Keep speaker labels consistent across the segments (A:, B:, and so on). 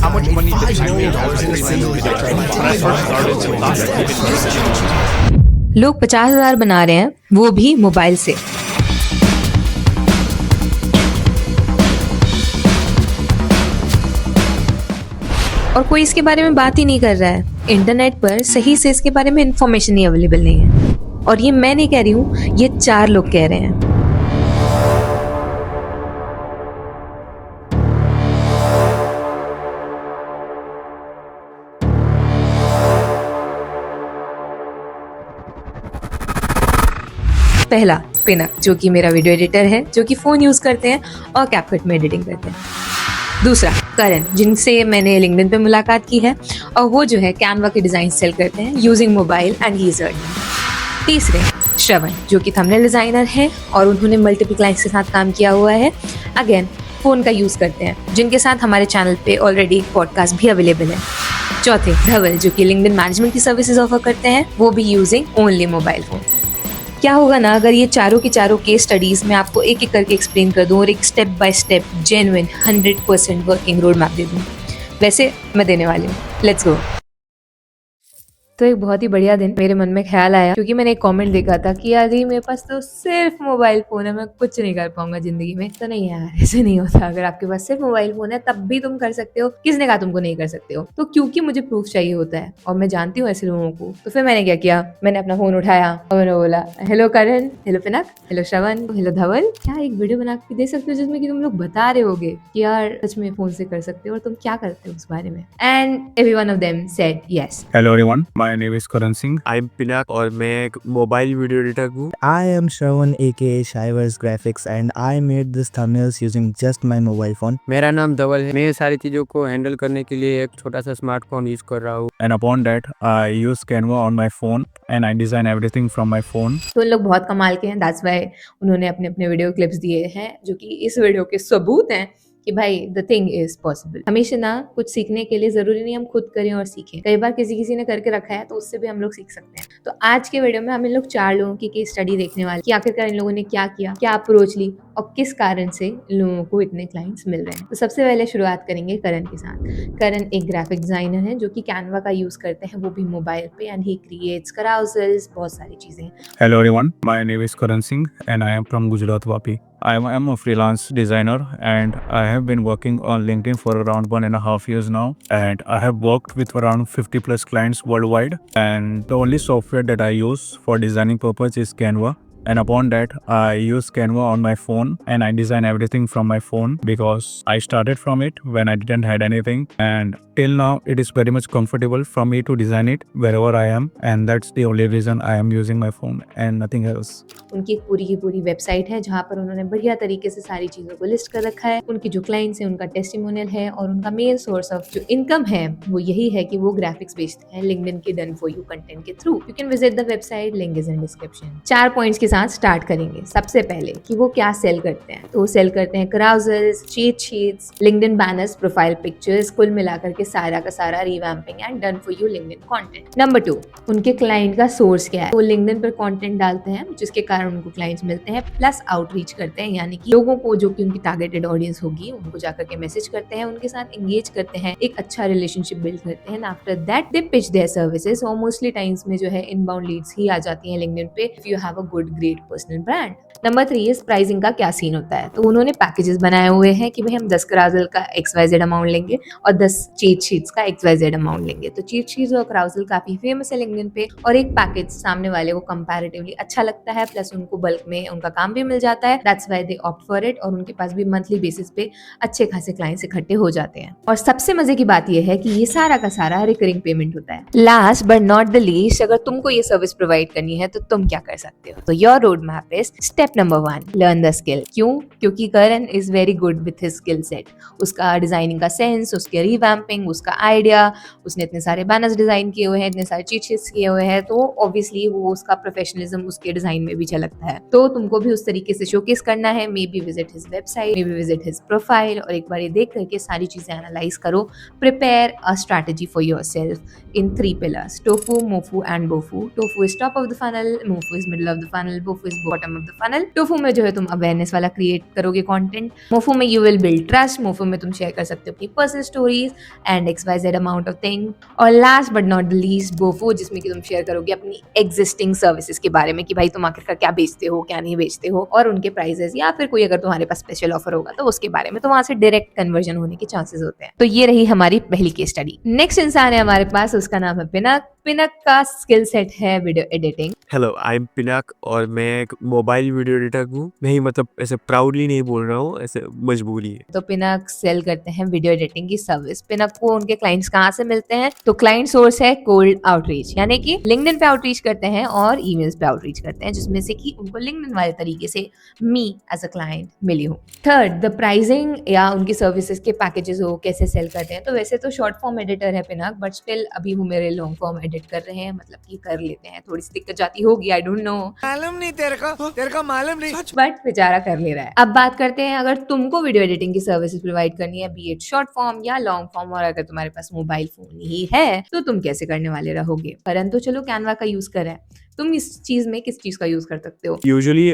A: How much money did I make when I first started to not
B: लोग 50,000 बना रहे हैं, वो भी मोबाइल से। और कोई इसके बारे में बात ही नहीं कर रहा है। इंटरनेट पर सही से इसके बारे में इंफॉर्मेशन ही अवेलेबल नहीं है। और ये मैं नहीं कह रही हूँ, ये 4 लोग कह रहे हैं। पहला, पिनक, जो कि मेरा वीडियो एडिटर है, जो कि फ़ोन यूज़ करते हैं और कैपकट में एडिटिंग करते हैं। दूसरा, करण, जिनसे मैंने लिंक्डइन पे मुलाकात की है और वो जो है कैनवा के डिज़ाइन सेल करते हैं using mobile and he is earning. तीसरे, श्रवण, जो कि थंबनेल डिज़ाइनर है और उन्होंने मल्टीपल क्लाइंट्स के साथ काम किया हुआ है। अगेन, फ़ोन का यूज़ करते हैं, जिनके साथ हमारे चैनल पे ऑलरेडी पॉडकास्ट भी अवेलेबल है। चौथे, धवल, जो कि लिंक्डइन मैनेजमेंट की सर्विसेज ऑफर करते हैं, वो भी यूजिंग ओनली मोबाइल फ़ोन। क्या होगा ना अगर ये चारों की चारों केस स्टडीज में आपको एक एक करके एक्सप्लेन कर दूं और एक step by step genuine 100% working road map दे दूं। वैसे मैं देने वाली हूँ। Let's go. तो एक बहुत ही बढ़िया दिन मेरे मन में ख्याल आया, क्योंकि मैंने एक कमेंट देखा था कि यार मेरे पास तो सिर्फ मोबाइल फोन है, मैं कुछ नहीं कर पाऊंगा जिंदगी में। तो नहीं यार, ऐसे नहीं होता। अगर आपके पास सिर्फ मोबाइल फोन है तब भी तुम कर सकते हो। किसने कहा तुमको नहीं कर सकते हो? तो क्योंकि मुझे प्रूफ चाहिए होता है और मैं जानती हूँ ऐसे लोगों को, तो फिर मैंने क्या किया, मैंने अपना फोन उठाया और मैंने बोला, हेलो करण, हेलो पिनक, हेलो श्रवण, हेलो धवल, क्या एक वीडियो बना के दे सकते हो जिसमें कि तुम लोग बता रहे होगे कि यार सच में फोन से कर सकते हो और तुम क्या करते हो उस बारे में? And every one of them said yes.
C: Hello everyone, my name is Karan Singh.
D: I am Pinak और मैं एक मोबाइल वीडियो एडिटर हूँ।
E: I am Shravan aka Shivers Graphics and I made this thumbnails using just my mobile phone.
D: मेरा नाम धवल है। मैं सारी चीज़ों को हैंडल करने के लिए एक छोटा सा स्मार्टफोन यूज़ कर रहा हूँ।
C: And upon that, I use Canva on my phone and I design everything from my phone.
B: तो लोग बहुत कमाल के हैं, दैट्स वाई उन्होंने अपने अपने वीडियो क्लिप्स दिए हैं, जो कि इस वीडियो के सबूत हैं कि भाई द थिंग इज पॉसिबल। हमेशा ना कुछ सीखने के लिए जरूरी नहीं हम खुद करें और सीखें, कई बार किसी ने करके रखा है तो उससे भी हम लोग सीख सकते हैं। तो आज के वीडियो में हम इन लोग 4 लोगों की केस स्टडी देखने वाले कि आखिरकार इन लोगों ने क्या किया, क्या अप्रोच ली और किस कारण से इन लोगों को इतने क्लाइंट्स मिल रहे हैं। तो सबसे पहले शुरुआत करेंगे करण के साथ। करण एक ग्राफिक डिजाइनर है जो कि कैनवा का यूज करते हैं, वो भी मोबाइल पे, एंड ही क्रिएट्स कराउजल्स, बहुत सारी चीजें।
C: Hello everyone, my name is Karan Singh and I am from Gujarat, Vapi. I am a freelance designer and I have been working on LinkedIn for around 1.5 years now, and I have worked with around 50 plus clients worldwide, and the only software that I use for designing purpose is Canva. And upon that, I use Canva on my phone and I design everything from my phone because I started from it when I didn't had anything, and till now it is very much comfortable for me to design it wherever I am, and that's the only reason I am using my phone and nothing else.
B: उनकी एक पूरी की पूरी website है जहाँ पर उन्होंने बढ़िया तरीके से सारी चीज़ों को लिस्ट कर रखा है। उनकी जो क्लाइंट्स हैं उनका टेस्टिमोनियल है और उनका मेन सोर्स ऑफ जो इनकम है वो यही है कि वो ग्राफिक्स बेचते हैं लिंक्डइन के डन फॉर यू कंटेंट के through. You can visit the website, link is in description. 4 points के साथ स्टार्ट करेंगे। सबसे पहले कि वो क्या सेल करते हैं, तो वो सेल करते हैं carousels, cheat sheets, LinkedIn banners, profile pictures, कुल मिलाकर के सारा का सारा revamping and done for you LinkedIn content. Number 2, उनके क्लाइंट का सोर्स क्या है। वो लिंक्डइन पर कंटेंट डालते हैं जिसके कारण उनको क्लाइंट्स मिलते हैं, प्लस आउटरीच करते हैं, यानी कि लोगों को जो कि उनकी टारगेटेड ऑडियंस होगी उनको जाकर के मैसेज करते हैं, उनके साथ एंगेज करते हैं, एक अच्छा रिलेशनशिप बिल्ड करते हैं। After that they pitch their services और मोस्टली टाइम्स में जो है इनबाउंड लीड्स ही आ जाती हैं लिंक्डइन पे if you have a good great personal brand. Number 3 is pricing का क्या सीन होता है। तो उन्होंने पैकेजेस बनाए हुए हैं कि भाई हम 10 कराउजल का XYZ अमाउंट लेंगे और 10 चीट शीट्स का XYZ अमाउंट लेंगे। तो चीट शीट्स और कराउजल काफी फेमस है लिंक्डइन पे, और एक पैकेज सामने वाले को कंपैरेटिवली अच्छा लगता है, प्लस उनको बल्क में उनका काम भी मिल जाता है। That's why they opt for it, और उनके पास भी मंथली बेसिस पे अच्छे खासे क्लाइंट्स इकट्ठे हो जाते हैं। और सबसे मजे की बात यह है कि ये सारा का सारा रिकरिंग पेमेंट होता है। Last but not the least, अगर तुमको ये सर्विस प्रोवाइड करनी है तो तुम क्या कर सकते हो। तो your road map is step number 1, learn the skill. क्यों? क्योंकि Karan is very good with his skill set. उसका डिजाइनिंग का सेंस, उसके रिवैम्पिंग, उसका आइडिया, उसने इतने सारे बैनर्स डिजाइन किए हुए हैं, इतने सारे चीट शीट्स किए हुए हैं, तो ऑब्वियसली वो उसका प्रोफेशनलिज्म उसके डिजाइन में भी झलकता है। तो तुमको भी उस तरीके से शोकेस करना है। May be visit his website, may be visit his profile, और एक बार ये देख करके सारी चीजें एनालाइज करो। Prepare a strategy for yourself in 3 pillars: tofu, mofu and bofu. Tofu is top of the funnel, mofu is middle of the funnel, funnel, BOFU is bottom of the funnel. TOFU में जो है तुम awareness वाला create करोगे content, MOFU में you will build trust, MOFU में तुम share कर सकते हो अपनी personal stories and XYZ amount of thing. और last but not the least BOFU, जिसमें कि तुम शेयर करोगे अपनी एग्जिस्टिंग सर्विसेज के बारे में कि भाई तुम आखिरकार क्या बेचते हो, क्या नहीं बेचते हो, और उनके प्राइसेस, या फिर कोई अगर तुम्हारे पास स्पेशल ऑफर होगा तो उसके बारे में, तो वहां से डायरेक्ट कन्वर्जन होने के चांसेस होते हैं। तो ये रही हमारी पहली केस स्टडी। नेक्स्ट इंसान है हमारे पास, उसका नाम है पिनक। पिनक का स्किल सेट है video editing.
D: Hello, I am Pinak और मैं एक मोबाइल वीडियो एडिटर हूँ। नहीं मतलब ऐसे प्राउडली नहीं बोल रहा हूँ, ऐसे मजबूरी है।
B: तो पिनक सेल करते हैं वीडियो एडिटिंग की सर्विस। पिनक को उनके क्लाइंट्स कहाँ से मिलते हैं? तो क्लाइंट सोर्स है कोल्ड आउटरीच, यानी कि लिंक्डइन पे आउटरीच करते हैं और ईमेल्स पे आउटरीच करते हैं, जिसमें से कि उनको लिंक्डइन वाले तरीके से मी एज अ क्लाइंट मिली हूँ। थर्ड, द प्राइसिंग या उनकी सर्विसेज के पैकेजेस हो कैसे सेल करते हैं। तो वैसे तो शॉर्ट फॉर्म एडिटर है पिनक, बट स्टिल अभी वो मेरे लॉन्ग फॉर्म एडिट कर रहे हैं, मतलब कि कर लेते हैं। थोड़ी सी दिक्कत जाती होगी, आई डोंट नो,
A: मालूम नहीं तेरे को मालूम नहीं।
B: बट बेचारा कर ले रहा है। अब बात करते हैं, अगर तुमको वीडियो एडिटिंग की सर्विसेज प्रोवाइड करनी है, बी इट शॉर्ट फॉर्म या लॉन्ग फॉर्म, और अगर तुम्हारे पास मोबाइल फोन ही है तो तुम कैसे करने वाले रहोगे। परंतु चलो कैनवा का यूज करें, तुम इस चीज में किस चीज का यूज कर सकते हो?
D: Usually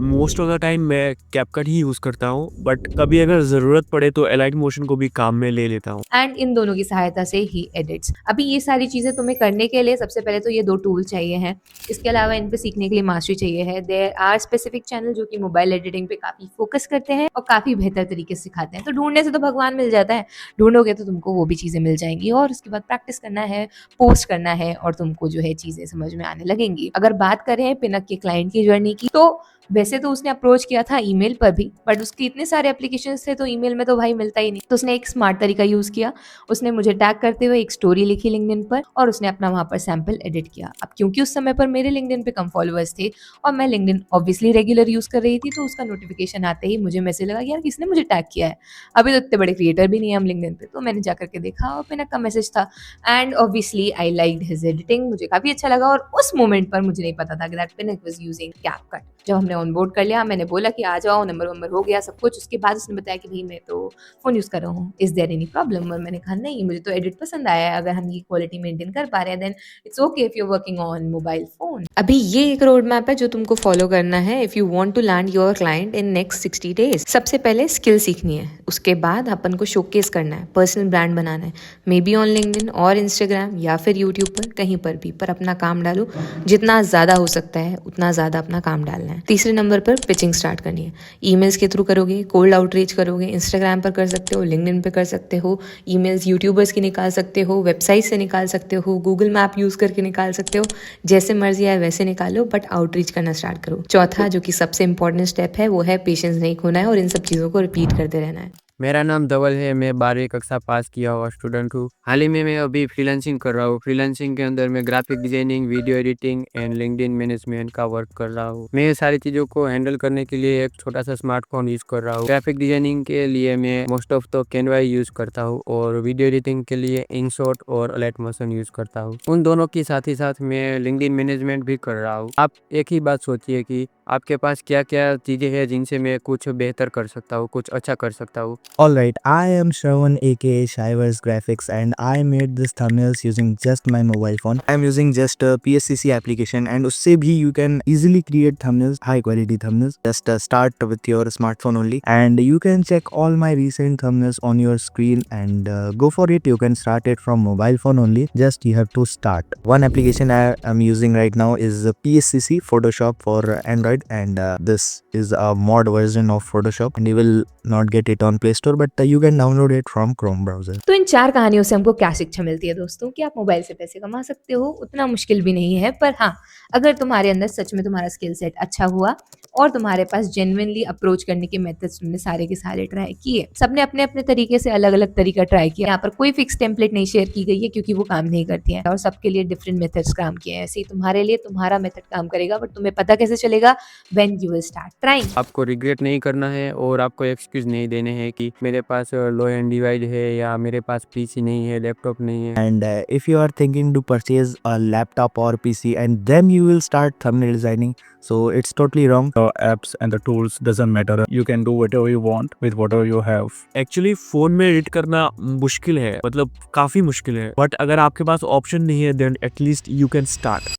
D: most of the time मैं कैपकट ही यूज करता हूँ, बट कभी अगर जरूरत पड़े तो एलाइट मोशन को भी काम में ले लेता हूँ।
B: एंड इन दोनों की सहायता से ही एडिट्स। अभी ये सारी चीजें तुम्हें करने के लिए सबसे पहले तो ये 2 टूल चाहिए हैं। इसके अलावा इन पे सीखने के लिए मास्टरी चाहिए है। देयर आर स्पेसिफिक चैनल जो कि मोबाइल एडिटिंग पे काफी फोकस करते हैं और काफी बेहतर तरीके से सिखाते हैं। तो ढूंढने से तो भगवान मिल जाता है, ढूंढोगे तो तुमको वो भी चीजें मिल जाएंगी, और उसके बाद प्रैक्टिस करना है, पोस्ट करना है, और तुमको जो है चीजें समझ में आने लगेंगी। अगर बात करें पिनक के क्लाइंट की जर्नी की, तो वैसे तो उसने अप्रोच किया था ईमेल पर भी, बट उसके इतने सारे एप्लीकेशंस थे तो ईमेल में तो भाई मिलता ही नहीं। तो उसने एक स्मार्ट तरीका यूज किया, उसने मुझे टैग करते हुए एक स्टोरी लिखी लिंक्डइन पर, और उसने अपना वहां पर सैंपल एडिट किया। अब क्योंकि उस समय पर मेरे लिंक्डइन पे कम फॉलोअर्स थे और मैं लिंक्डइन ऑब्वियसली रेगुलर यूज कर रही थी, तो उसका नोटिफिकेशन आते ही मुझे मैसेज लगा यार किसने मुझे टैग किया है। अभी तो इतने बड़े क्रिएटर भी नहीं है हम लिंक्डइन पे, तो मैंने जाकर के देखा और पिनक का मैसेज था, and obviously I liked his editing, मुझे काफी अच्छा लगा। और उस मोमेंट पर मुझे नहीं पता था कि दैट पिनक वाज यूजिंग कैपकट। जब हमने ऑनबोर्ड कर लिया, मैंने बोला कि आ जाओ, नंबर हो गया सब कुछ, उसके बाद उसने बताया कि भाई मैं तो फोन यूज कर रहा हूँ, इज देयर एनी प्रॉब्लम। और मैंने कहा नहीं, मुझे तो एडिट पसंद आया है, अगर हम ये क्वालिटी मेंटेन कर पा रहे हैं then it's okay if you are working on mobile phone. अभी ये एक रोड मैप है जो तुमको फॉलो करना है if you want to land your client in next 60 days. सबसे पहले स्किल सीखनी है, उसके बाद अपन को शोकेस करना है, पर्सनल ब्रांड बनाना है, मे बी ऑन लिंक्डइन और इंस्टाग्राम या फिर यूट्यूब पर, कहीं पर भी, पर अपना काम डालो, जितना ज्यादा हो सकता है उतना ज्यादा अपना काम डालना है। तीसरे नंबर पर पिचिंग स्टार्ट करनी है। ईमेल्स के थ्रू करोगे, कोल्ड आउटरीच करोगे, इंस्टाग्राम पर कर सकते हो, लिंक्डइन पे कर सकते हो, ईमेल्स यूट्यूबर्स की निकाल सकते हो, वेबसाइट से निकाल सकते हो, गूगल मैप यूज करके निकाल सकते हो, जैसे मर्जी आए वैसे निकालो, बट आउटरीच करना स्टार्ट करो। चौथा जो कि सबसे इंपॉर्टेंट स्टेप है वो है पेशेंस नहीं खोना है और इन सब चीजों को रिपीट करते रहना है।
D: मेरा नाम धवल है, मैं 12वीं कक्षा पास किया हुआ स्टूडेंट हूँ। हाल ही में मैं अभी फ्रीलांसिंग कर रहा हूँ। फ्रीलांसिंग के अंदर मैं graphic designing, video editing and LinkedIn management का वर्क कर रहा हूँ। मैं ये सारी चीज़ों को हैंडल करने के लिए एक छोटा सा स्मार्टफोन यूज़ कर रहा हूँ। ग्राफिक डिजाइनिंग के लिए मैं मोस्ट ऑफ तो कैनवा यूज़ करता हूँ और वीडियो एडिटिंग के लिए इनशॉट और एलाइट मोशन यूज़ करता हूँ। उन दोनों के साथ ही साथ मैं लिंक्डइन मैनेजमेंट भी कर रहा हूँ। आप एक ही बात सोचिए कि आपके पास क्या क्या चीज़ें हैं जिनसे मैं कुछ बेहतर कर सकता हूँ, कुछ अच्छा कर सकता हूँ।
E: Alright, I am Shravan aka Shivers Graphics and I made this thumbnails using just my mobile phone. I am using just a PSCC application and उससे भी you can easily create thumbnails, high quality thumbnails. Just start with your smartphone only and you can check all my recent thumbnails on your screen and go for it. You can start it from mobile phone only. Just you have to start. One application I am using right now is PSCC Photoshop for Android and this is a mod version of Photoshop and you will not get it on Play Store but you can download it from Chrome browser.
B: तो इन 4 कहानियों से हमको क्या शिक्षा मिलती है दोस्तों, कि आप मोबाइल से पैसे कमा सकते हो, उतना मुश्किल भी नहीं है। पर हाँ, अगर तुम्हारे अंदर सच में तुम्हारा स्किल सेट अच्छा हुआ और तुम्हारे पास जेन्युइनली अप्रोच करने के मेथड्स तुमने सारे के सारे ट्राई किए, सबने अपने अपने तरीके से अलग अलग तरीका ट्राई किया। यहाँ पर कोई फिक्स टेम्पलेट नहीं शेयर की गई है क्योंकि वो काम नहीं करती है और सबके लिए डिफरेंट मेथड्स काम किए हैं। ऐसे ही तुम्हारे लिए तुम्हारा मेथड काम करेगा, बट तुम्हें पता कैसे चलेगा? When you will start trying.
D: आपको रिग्रेट नहीं करना है और आपको एक्सक्यूज नहीं देने हैं कि मेरे पास लो एंड डिवाइस है या मेरे पास पीसी नहीं है, लैपटॉप नहीं है।
E: And if you are thinking to purchase a laptop or PC and then you will start thumbnail designing, so it's totally wrong.
C: The apps and the tools doesn't matter. You can do whatever you want with whatever you have.
D: Actually phone में edit करना मुश्किल है, मतलब काफी मुश्किल है, but अगर आपके पास ऑप्शन नहीं है then at least you can start.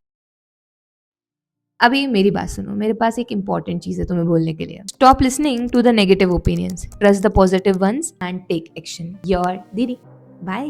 B: अभी मेरी बात सुनो, मेरे पास एक इंपॉर्टेंट चीज है तुम्हें बोलने के लिए। Stop listening to the negative opinions, trust the positive ones and take action. Your didi. Bye.